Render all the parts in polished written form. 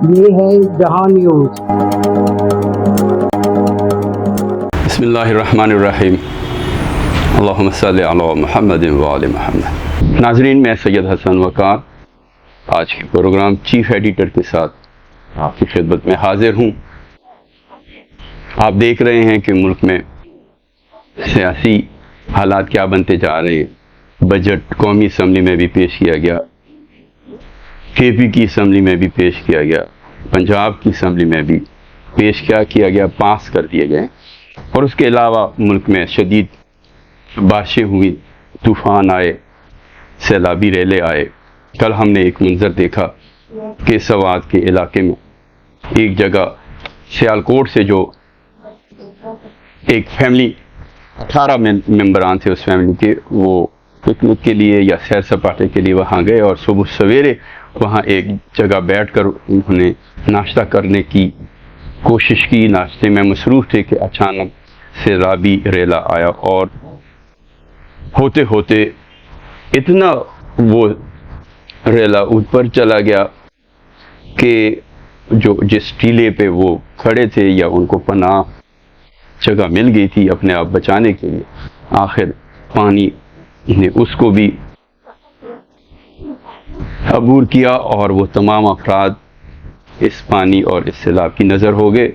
یہ ہے جہاں نیوز۔ بسم اللہ الرحمن الرحیم، اللہم صلی علی محمد وآل محمد۔ ناظرین، میں سید حسن وقار آج کے پروگرام چیف ایڈیٹر کے ساتھ آپ کی خدمت میں حاضر ہوں۔ آپ دیکھ رہے ہیں کہ ملک میں سیاسی حالات کیا بنتے جا رہے ہیں۔ بجٹ قومی اسمبلی میں بھی پیش کیا گیا، کے پی کی اسمبلی میں بھی پیش کیا گیا، پنجاب کی اسمبلی میں بھی پیش کیا گیا، پاس کر دیے گئے، اور اس کے علاوہ ملک میں شدید بارشیں ہوئی، طوفان آئے، سیلابی ریلے آئے۔ کل ہم نے ایک منظر دیکھا کہ سوات کے علاقے میں ایک جگہ سیالکوٹ سے جو ایک فیملی 18 ممبران تھے اس فیملی کے، وہ پکنک کے لیے یا سیر سپاٹے کے لیے وہاں گئے، اور صبح سویرے وہاں ایک جگہ بیٹھ کر انہوں نے ناشتہ کرنے کی کوشش کی، ناشتے میں مصروف تھے کہ اچانک سیلابی ریلا آیا، اور ہوتے ہوتے اتنا وہ ریلا اوپر چلا گیا کہ جس ٹیلے پہ وہ کھڑے تھے یا ان کو پناہ جگہ مل گئی تھی اپنے آپ بچانے کے لیے، آخر پانی نے اس کو بھی عبور کیا، اور وہ تمام افراد اس پانی اور اس سیلاب کی نظر ہو گئے۔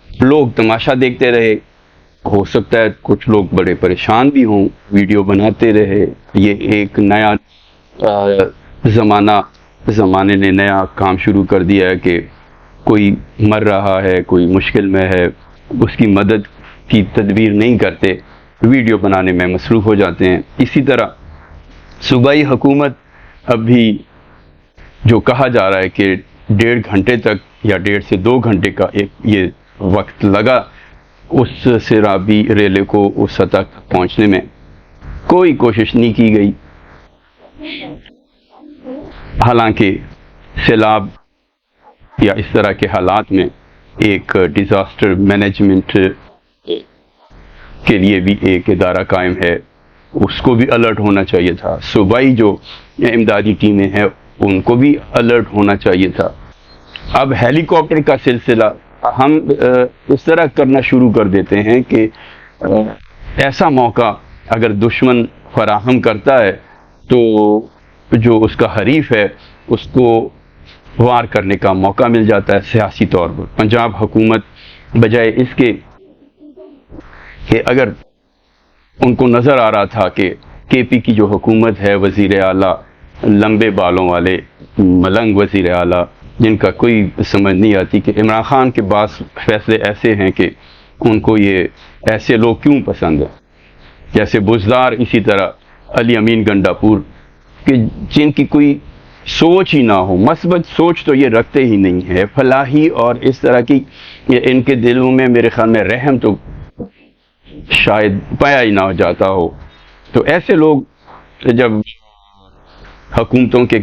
لوگ تماشا دیکھتے رہے، ہو سکتا ہے کچھ لوگ بڑے پریشان بھی ہوں، ویڈیو بناتے رہے۔ یہ ایک نیا زمانے نے نیا کام شروع کر دیا ہے کہ کوئی مر رہا ہے، کوئی مشکل میں ہے، اس کی مدد کی تدبیر نہیں کرتے، ویڈیو بنانے میں مصروف ہو جاتے ہیں۔ اسی طرح صوبائی حکومت اب بھی جو کہا جا رہا ہے کہ 1.5 گھنٹے تک یا 1.5 سے 2 گھنٹے کا یہ وقت لگا اس سیلابی ریلے کو اس سطح تک پہنچنے میں، کوئی کوشش نہیں کی گئی۔ حالانکہ سیلاب یا اس طرح کے حالات میں ایک ڈیزاسٹر مینجمنٹ کے لیے بھی ایک ادارہ قائم ہے، اس کو بھی الرٹ ہونا چاہیے تھا۔ صوبائی جو امدادی ٹیمیں ہیں ان کو بھی الرٹ ہونا چاہیے تھا۔ اب ہیلی کاپٹر کا سلسلہ ہم اس طرح کرنا شروع کر دیتے ہیں کہ ایسا موقع اگر دشمن فراہم کرتا ہے تو جو اس کا حریف ہے اس کو وار کرنے کا موقع مل جاتا ہے سیاسی طور پر۔ پنجاب حکومت بجائے اس کے کہ اگر ان کو نظر آ رہا تھا کہ کے پی کی جو حکومت ہے، وزیر اعلیٰ لمبے بالوں والے ملنگ وزیر اعلیٰ جن کا کوئی سمجھ نہیں آتی کہ عمران خان کے بعض فیصلے ایسے ہیں کہ ان کو یہ ایسے لوگ کیوں پسند ہیں، جیسے بزدار، اسی طرح علی امین گنڈاپور، کہ جن کی کوئی سوچ ہی نہ ہو، مثبت سوچ تو یہ رکھتے ہی نہیں ہے، فلاحی اور اس طرح کی ان کے دلوں میں میرے خیال میں رحم تو شاید پایا ہی نہ جاتا ہو۔ تو ایسے لوگ جب حکومتوں کے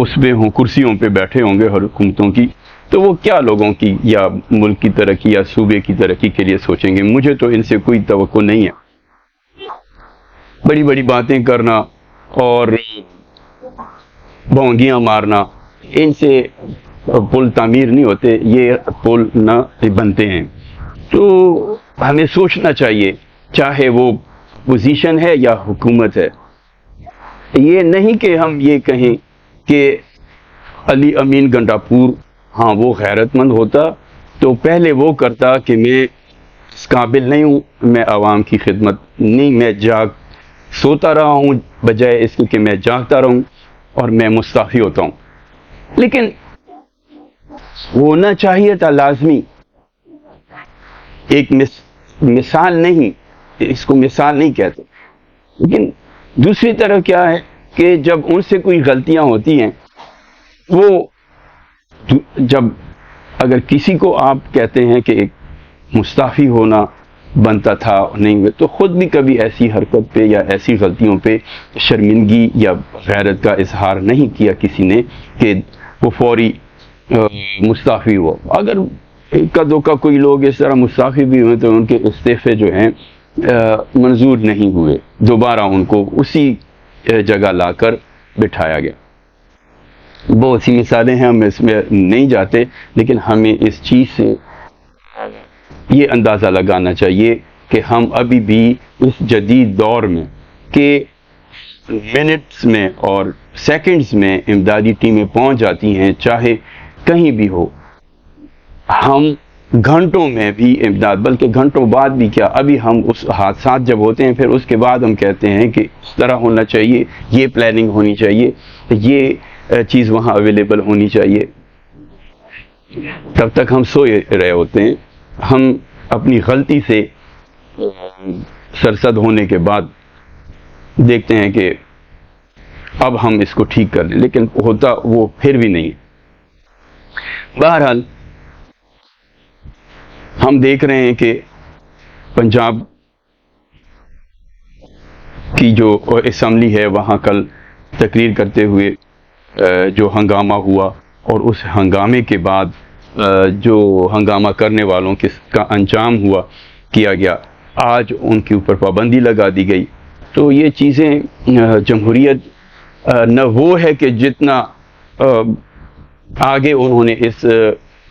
اس میں ہوں، کرسیوں پہ بیٹھے ہوں گے حکومتوں کی، تو وہ کیا لوگوں کی یا ملک کی ترقی یا صوبے کی ترقی کے لیے سوچیں گے؟ مجھے تو ان سے کوئی توقع نہیں ہے۔ بڑی بڑی باتیں کرنا اور بونگیاں مارنا، ان سے پل تعمیر نہیں ہوتے، یہ پل نہ بنتے ہیں۔ تو ہمیں سوچنا چاہیے، چاہے وہ پوزیشن ہے یا حکومت ہے۔ یہ نہیں کہ ہم یہ کہیں کہ علی امین گنڈاپور ہاں وہ غیرت مند ہوتا تو پہلے وہ کرتا کہ میں اس قابل نہیں ہوں، میں عوام کی خدمت نہیں، میں سوتا رہا ہوں بجائے اس کے کہ میں جاگتا رہوں اور میں مستعفی ہوتا ہوں۔ لیکن ہونا چاہیے تھا لازمی، ایک مثال نہیں، اس کو مثال نہیں کہتے۔ لیکن دوسری طرف کیا ہے کہ جب ان سے کوئی غلطیاں ہوتی ہیں، وہ جب اگر کسی کو آپ کہتے ہیں کہ ایک مستعفی ہونا بنتا تھا نہیں، تو خود بھی کبھی ایسی حرکت پہ یا ایسی غلطیوں پہ شرمندگی یا غیرت کا اظہار نہیں کیا کسی نے کہ وہ فوری مستعفی ہوا۔ اگر ایک دو کا کوئی لوگ اس طرح مستعفی بھی ہوئے تو ان کے استعفے جو ہیں منظور نہیں ہوئے، دوبارہ ان کو اسی جگہ لا کر بٹھایا گیا۔ بہت سی مثالیں ہیں، ہم اس میں نہیں جاتے، لیکن ہمیں اس چیز سے یہ اندازہ لگانا چاہیے کہ ہم ابھی بھی اس جدید دور میں کہ منٹس میں اور سیکنڈز میں امدادی ٹیمیں پہنچ جاتی ہیں، چاہے کہیں بھی ہو، ہم گھنٹوں میں بھی امداد، بلکہ گھنٹوں بعد بھی کیا، ابھی ہم اس حادثات جب ہوتے ہیں پھر اس کے بعد ہم کہتے ہیں کہ اس طرح ہونا چاہیے، یہ پلاننگ ہونی چاہیے، یہ چیز وہاں اویلیبل ہونی چاہیے، تب تک ہم سوئے رہے ہوتے ہیں۔ ہم اپنی غلطی سے سرسد ہونے کے بعد دیکھتے ہیں کہ اب ہم اس کو ٹھیک کر لیں، لیکن ہوتا وہ پھر بھی نہیں۔ بہرحال ہم دیکھ رہے ہیں کہ پنجاب کی جو اسمبلی ہے وہاں کل تقریر کرتے ہوئے جو ہنگامہ ہوا، اور اس ہنگامے کے بعد جو ہنگامہ کرنے والوں کا انجام ہوا کیا گیا، آج ان کے اوپر پابندی لگا دی گئی۔ تو یہ چیزیں جمہوریت نہ وہ ہے کہ جتنا آگے انہوں نے اس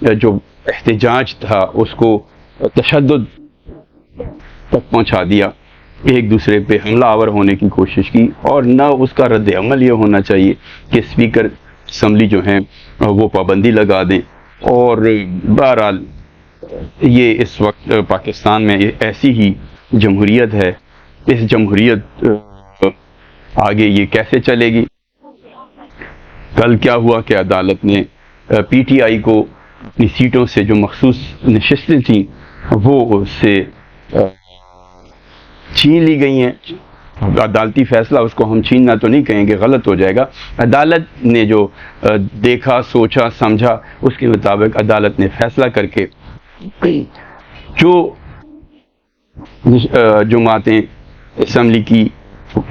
جو احتجاج تھا اس کو تشدد تک پہنچا دیا، ایک دوسرے پہ حملہ آور ہونے کی کوشش کی، اور نہ اس کا رد عمل یہ ہونا چاہیے کہ اسپیکر اسمبلی جو ہیں وہ پابندی لگا دیں۔ اور بہرحال یہ اس وقت پاکستان میں ایسی ہی جمہوریت ہے، اس جمہوریت آگے یہ کیسے چلے گی؟ کل کیا ہوا کہ عدالت نے پی ٹی آئی کو اپنی سیٹوں سے جو مخصوص نشستیں تھیں وہ اس سے چھین لی گئی ہیں۔ عدالتی فیصلہ، اس کو ہم چھیننا تو نہیں کہیں گے، غلط ہو جائے گا۔ عدالت نے جو دیکھا، سوچا، سمجھا، اس کے مطابق عدالت نے فیصلہ کر کے جو جماعتیں اسمبلی کی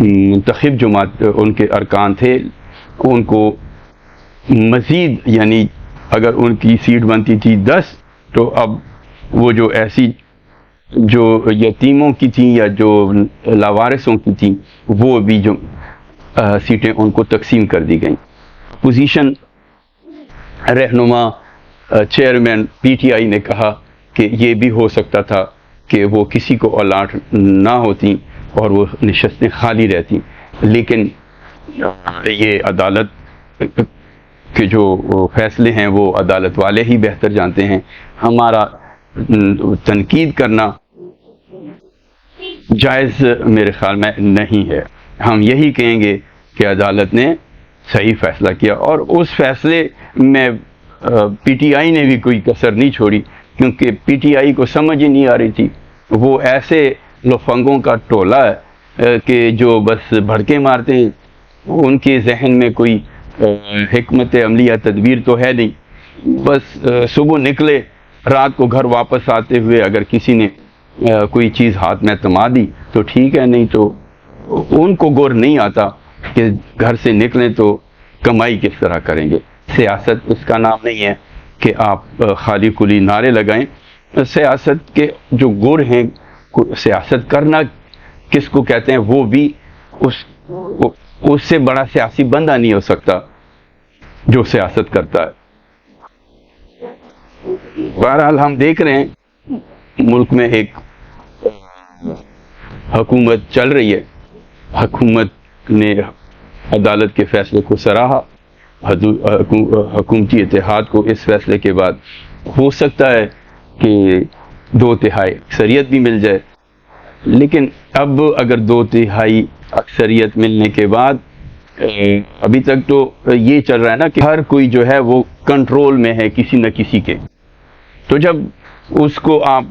منتخب جماعت ان کے ارکان تھے، ان کو مزید، یعنی اگر ان کی سیٹ بنتی تھی 10، تو اب وہ جو ایسی جو یتیموں کی تھیں یا جو لاوارثوں کی تھیں وہ بھی جو سیٹیں ان کو تقسیم کر دی گئیں۔ پوزیشن رہنما چیئرمین پی ٹی آئی نے کہا کہ یہ بھی ہو سکتا تھا کہ وہ کسی کو الاٹ نہ ہوتی اور وہ نشستیں خالی رہتی، لیکن یہ عدالت کے جو فیصلے ہیں وہ عدالت والے ہی بہتر جانتے ہیں۔ ہمارا تنقید کرنا جائز میرے خیال میں نہیں ہے۔ ہم یہی کہیں گے کہ عدالت نے صحیح فیصلہ کیا، اور اس فیصلے میں پی ٹی آئی نے بھی کوئی کسر نہیں چھوڑی، کیونکہ پی ٹی آئی کو سمجھ ہی نہیں آ رہی تھی۔ وہ ایسے لفنگوں کا ٹولہ ہے کہ جو بس بھڑکے مارتے ہیں، ان کے ذہن میں کوئی حکمت عملی یا تدبیر تو ہے نہیں۔ بس صبح نکلے، رات کو گھر واپس آتے ہوئے اگر کسی نے کوئی چیز ہاتھ میں تما دی تو ٹھیک ہے، نہیں تو ان کو غور نہیں آتا کہ گھر سے نکلیں تو کمائی کس طرح کریں گے۔ سیاست اس کا نام نہیں ہے کہ آپ خالی کلی نعرے لگائیں۔ سیاست کے جو گر ہیں، سیاست کرنا کس کو کہتے ہیں، وہ بھی اس سے بڑا سیاسی بندہ نہیں ہو سکتا جو سیاست کرتا ہے۔ بہرحال ہم دیکھ رہے ہیں ملک میں ایک حکومت چل رہی ہے، حکومت نے عدالت کے فیصلے کو سراہا، حکومتی اتحاد کو اس فیصلے کے بعد ہو سکتا ہے کہ 2/3 اکثریت بھی مل جائے، لیکن اب اگر 2/3 اکثریت ملنے کے بعد ابھی تک تو یہ چل رہا ہے نا کہ ہر کوئی جو ہے وہ کنٹرول میں ہے کسی نہ کسی کے، تو جب اس کو آپ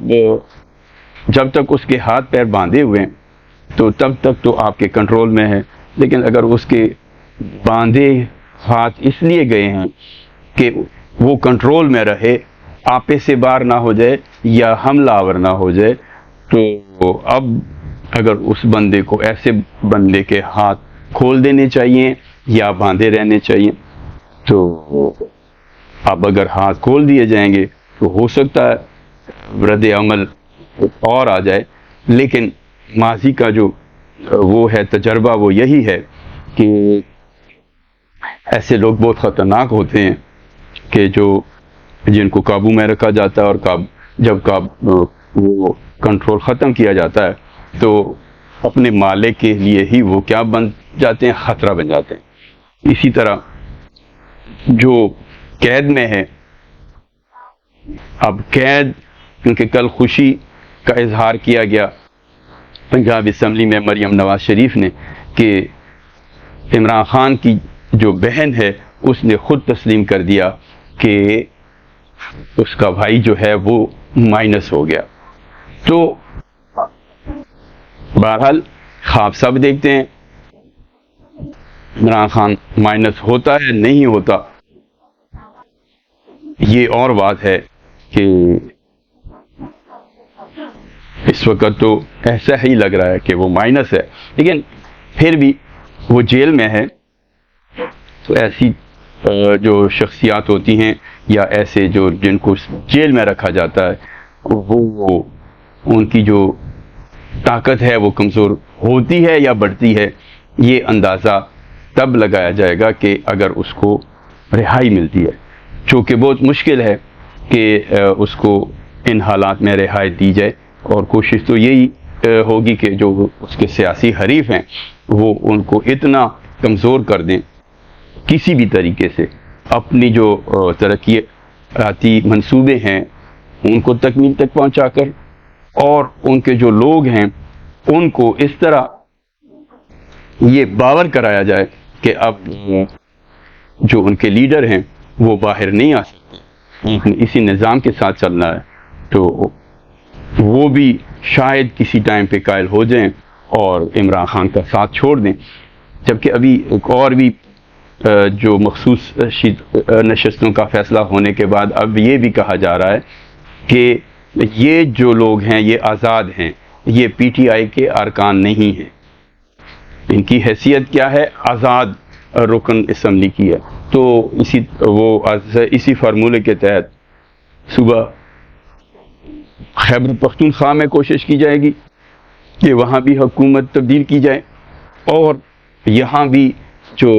جب تک اس کے ہاتھ پیر باندھے ہوئے ہیں تو تب تک تو آپ کے کنٹرول میں ہے، لیکن اگر اس کے باندھے ہاتھ اس لیے گئے ہیں کہ وہ کنٹرول میں رہے، آپے سے باہر نہ ہو جائے یا حملہ آور نہ ہو جائے، تو اب اگر اس بندے کو، ایسے بندے کے ہاتھ کھول دینے چاہیے یا باندھے رہنے چاہیے، تو اب اگر ہاتھ کھول دیے جائیں گے تو ہو سکتا ہے رد عمل اور آ جائے، لیکن ماضی کا جو وہ ہے تجربہ وہ یہی ہے کہ ایسے لوگ بہت خطرناک ہوتے ہیں کہ جن کو قابو میں رکھا جاتا ہے، اور جب وہ کنٹرول ختم کیا جاتا ہے تو اپنے مالک کے لیے ہی وہ کیا بن جاتے ہیں، خطرہ بن جاتے ہیں۔ اسی طرح جو قید میں ہے، اب قید کیونکہ کل خوشی کا اظہار کیا گیا پنجاب اسمبلی میں مریم نواز شریف نے کہ عمران خان کی جو بہن ہے اس نے خود تسلیم کر دیا کہ اس کا بھائی جو ہے وہ مائنس ہو گیا۔ تو بہرحال خواب سب دیکھتے ہیں، عمران خان مائنس ہوتا ہے نہیں ہوتا، یہ اور بات ہے کہ اس وقت تو ایسا ہی لگ رہا ہے کہ وہ مائنس ہے، لیکن پھر بھی وہ جیل میں ہے۔ تو ایسی جو شخصیات ہوتی ہیں یا ایسے جن کو جیل میں رکھا جاتا ہے، وہ ان کی جو طاقت ہے وہ کمزور ہوتی ہے یا بڑھتی ہے، یہ اندازہ تب لگایا جائے گا کہ اگر اس کو رہائی ملتی ہے، چونکہ بہت مشکل ہے کہ اس کو ان حالات میں رہائی دی جائے، اور کوشش تو یہی ہوگی کہ جو اس کے سیاسی حریف ہیں وہ ان کو اتنا کمزور کر دیں کسی بھی طریقے سے، اپنی جو ترقیاتی منصوبے ہیں ان کو تکمیل تک پہنچا کر، اور ان کے جو لوگ ہیں ان کو اس طرح یہ باور کرایا جائے کہ اب جو ان کے لیڈر ہیں وہ باہر نہیں آ سکتے، اسی نظام کے ساتھ چلنا ہے، تو وہ بھی شاید کسی ٹائم پہ قائل ہو جائیں اور عمران خان کا ساتھ چھوڑ دیں۔ جبکہ ابھی ایک اور بھی جو مخصوص نشستوں کا فیصلہ ہونے کے بعد اب یہ بھی کہا جا رہا ہے کہ یہ جو لوگ ہیں یہ آزاد ہیں، یہ پی ٹی آئی کے ارکان نہیں ہیں، ان کی حیثیت کیا ہے، آزاد رکن اسمبلی کی ہے۔ تو اسی فارمولے کے تحت صبح خیبر پختونخوا میں کوشش کی جائے گی کہ وہاں بھی حکومت تبدیل کی جائے، اور یہاں بھی جو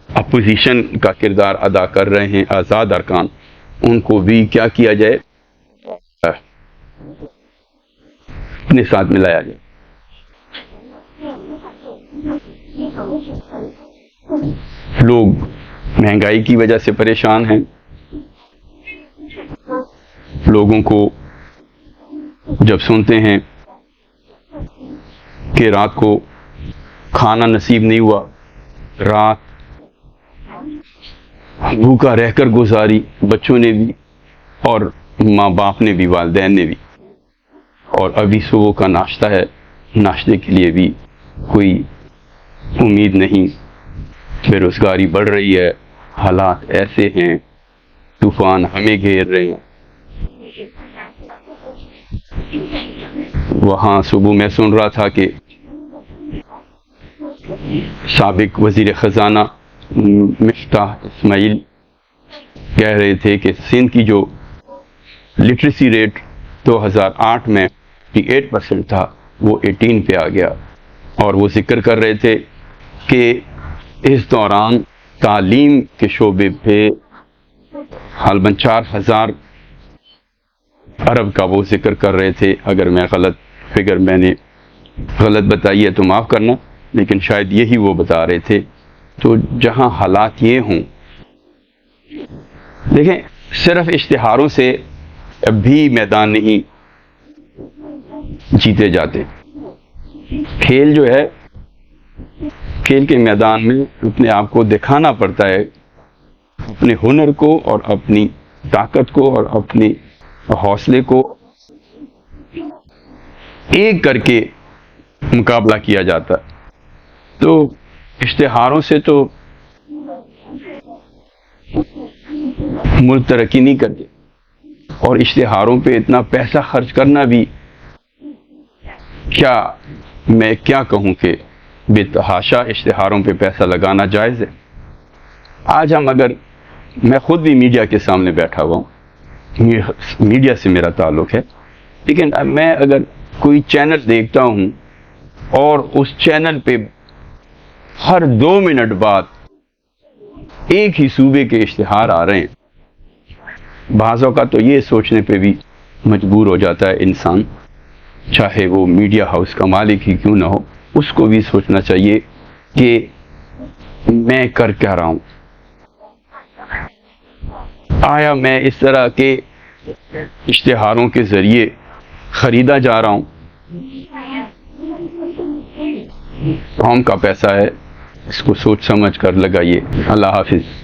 اپوزیشن کا کردار ادا کر رہے ہیں آزاد ارکان، ان کو بھی کیا کیا جائے، اپنے ساتھ ملایا جائے۔ لوگ مہنگائی کی وجہ سے پریشان ہیں، لوگوں کو جب سنتے ہیں کہ رات کو کھانا نصیب نہیں ہوا، رات بھوکا رہ کر گزاری بچوں نے بھی، اور ماں باپ نے بھی، والدین نے بھی، اور ابھی صبح کا ناشتہ ہے، ناشتے کے لیے بھی کوئی امید نہیں، بے روزگاری بڑھ رہی ہے، حالات ایسے ہیں، طوفان ہمیں گھیر رہے ہیں۔ وہاں صبح میں سن رہا تھا کہ سابق وزیر خزانہ مفتاح اسماعیل کہہ رہے تھے کہ سندھ کی جو لٹریسی ریٹ 2008 میں 8% تھا وہ 18 پہ آ گیا، اور وہ ذکر کر رہے تھے کہ اس دوران تعلیم کے شعبے پہ غالباً 4000 ارب کا وہ ذکر کر رہے تھے۔ اگر میں میں نے غلط بتائی ہے تو معاف کرنا، لیکن شاید یہی وہ بتا رہے تھے۔ تو جہاں حالات یہ ہوں، دیکھیں صرف اشتہاروں سے اب بھی میدان نہیں جیتے جاتے۔ کھیل جو ہے، کھیل کے میدان میں اپنے آپ کو دکھانا پڑتا ہے، اپنے ہنر کو اور اپنی طاقت کو اور اپنے حوصلے کو ایک کر کے مقابلہ کیا جاتا ہے۔ تو اشتہاروں سے تو ملک ترقی نہیں کرتے، اور اشتہاروں پہ اتنا پیسہ خرچ کرنا بھی میں کیا کہوں کہ بے تحاشا اشتہاروں پہ پیسہ لگانا جائز ہے۔ آج میں خود بھی میڈیا کے سامنے بیٹھا ہوا ہوں، میڈیا سے میرا تعلق ہے، لیکن میں اگر کوئی چینل دیکھتا ہوں اور اس چینل پہ ہر 2 منٹ بعد ایک ہی صوبے کے اشتہار آ رہے ہیں، بعض اوقات تو یہ سوچنے پہ بھی مجبور ہو جاتا ہے انسان، چاہے وہ میڈیا ہاؤس کا مالک ہی کیوں نہ ہو، اس کو بھی سوچنا چاہیے کہ میں کر کیا رہا ہوں، آیا میں اس طرح کے اشتہاروں کے ذریعے خریدا جا رہا ہوں؟ قوم کا پیسہ ہے، اس کو سوچ سمجھ کر لگائیے۔ اللہ حافظ۔